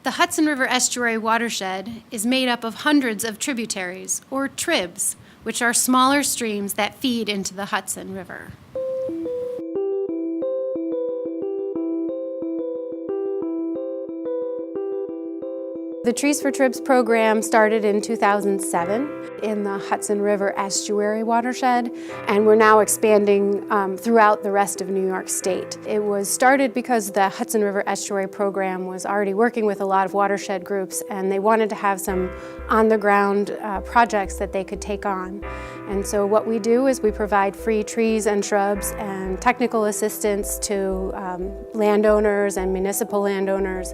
The Hudson River Estuary watershed is made up of hundreds of tributaries, or tribs, which are smaller streams that feed into the Hudson River. The Trees for Tribs program started in 2007 in the Hudson River Estuary watershed, and we're now expanding throughout the rest of New York State. It was started because the Hudson River Estuary program was already working with a lot of watershed groups, and they wanted to have some on-the-ground projects that they could take on. And so what we do is we provide free trees and shrubs and technical assistance to landowners and municipal landowners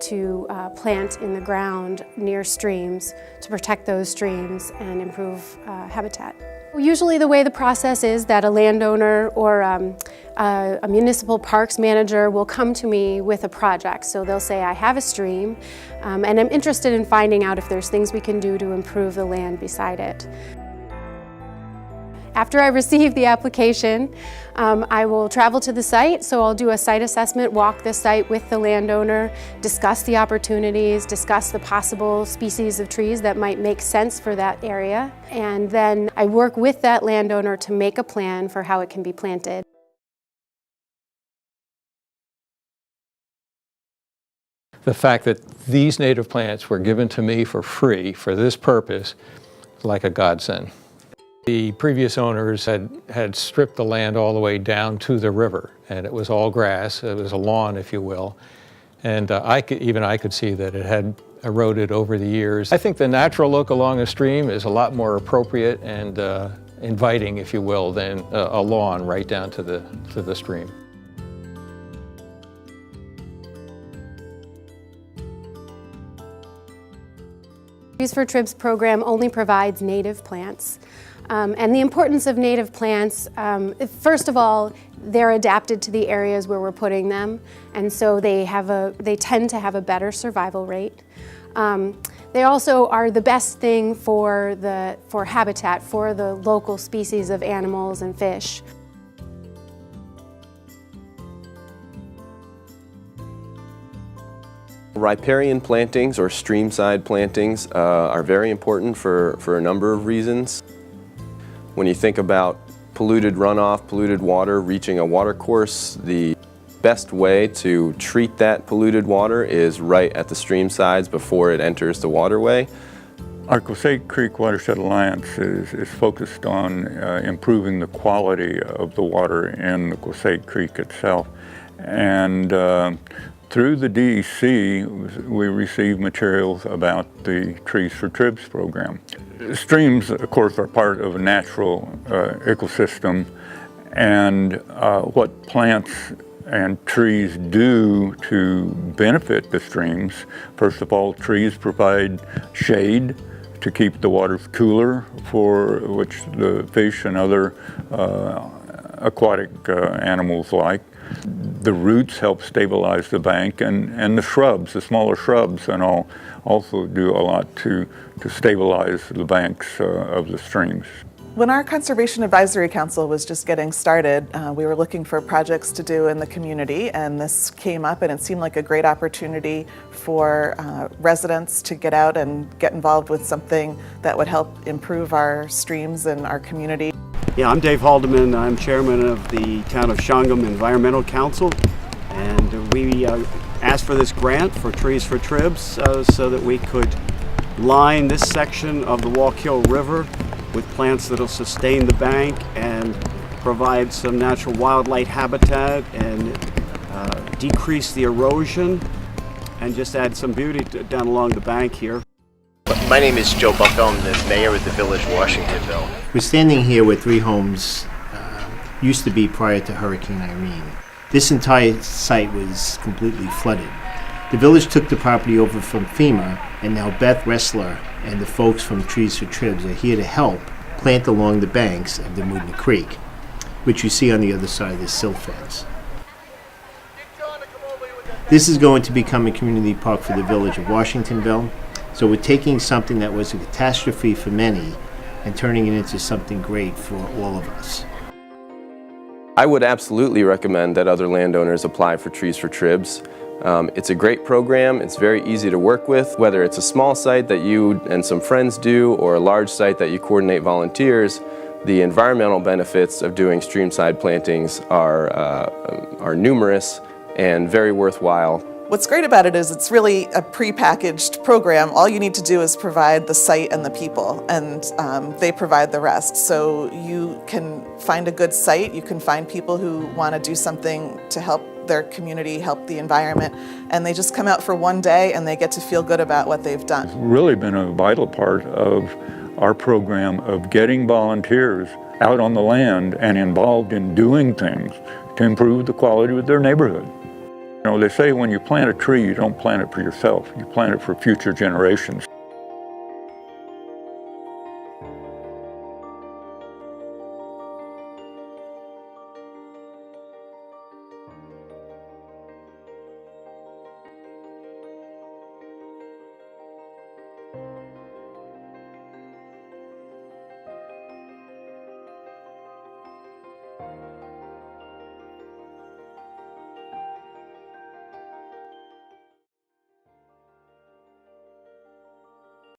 to plant in the ground near streams to protect those streams and improve habitat. Usually the way the process is that a landowner or a municipal parks manager will come to me with a project. So they'll say, I have a stream and I'm interested in finding out if there's things we can do to improve the land beside it. After I receive the application, I will travel to the site, so I'll do a site assessment, walk the site with the landowner, discuss the opportunities, discuss the possible species of trees that might make sense for that area, and then I work with that landowner to make a plan for how it can be planted. The fact that these native plants were given to me for free for this purpose is like a godsend. The previous owners had stripped the land all the way down to the river, and it was all grass. It was a lawn, if you will. And I could see that it had eroded over the years. I think the natural look along a stream is a lot more appropriate and inviting, if you will, than a lawn right down to the stream. Trees for Tribs program only provides native plants. And the importance of native plants, first of all, they're adapted to the areas where we're putting them, and so they tend to have a better survival rate. They also are the best thing for habitat for the local species of animals and fish. Riparian plantings, or streamside plantings, are very important for a number of reasons. When you think about polluted runoff, polluted water reaching a watercourse, the best way to treat that polluted water is right at the stream sides before it enters the waterway. Our Quasade Creek Watershed Alliance is focused on improving the quality of the water in the Quasade Creek itself. And through the DEC, we receive materials about the Trees for Tribs program. Streams, of course, are part of a natural ecosystem, and what plants and trees do to benefit the streams. First of all, trees provide shade to keep the waters cooler, for which the fish and other aquatic animals like. The roots help stabilize the bank, and the shrubs, the smaller shrubs and all, also do a lot to stabilize the banks of the streams. When our Conservation Advisory Council was just getting started, we were looking for projects to do in the community, and this came up, and it seemed like a great opportunity for residents to get out and get involved with something that would help improve our streams and our community. Yeah, I'm Dave Haldeman. I'm chairman of the Town of Shungum Environmental Council, and we asked for this grant for Trees for Tribs so that we could line this section of the Wallkill River with plants that will sustain the bank and provide some natural wildlife habitat and decrease the erosion and just add some beauty down along the bank here. My name is Joe Bucko. I'm the mayor of the village Washingtonville. We're standing here where three homes used to be prior to Hurricane Irene. This entire site was completely flooded. The village took the property over from FEMA, and now Beth Ressler and the folks from Trees for Tribs are here to help plant along the banks of the Moodna Creek, which you see on the other side of this silt fence. This is going to become a community park for the village of Washingtonville. So we're taking something that was a catastrophe for many and turning it into something great for all of us. I would absolutely recommend that other landowners apply for Trees for Tribs. It's a great program. It's very easy to work with. Whether it's a small site that you and some friends do or a large site that you coordinate volunteers, the environmental benefits of doing streamside plantings are numerous and very worthwhile. What's great about it is it's really a pre-packaged program. All you need to do is provide the site and the people, and they provide the rest. So you can find a good site, you can find people who want to do something to help their community, help the environment, and they just come out for one day and they get to feel good about what they've done. It's really been a vital part of our program of getting volunteers out on the land and involved in doing things to improve the quality of their neighborhood. You know, they say when you plant a tree, you don't plant it for yourself, you plant it for future generations.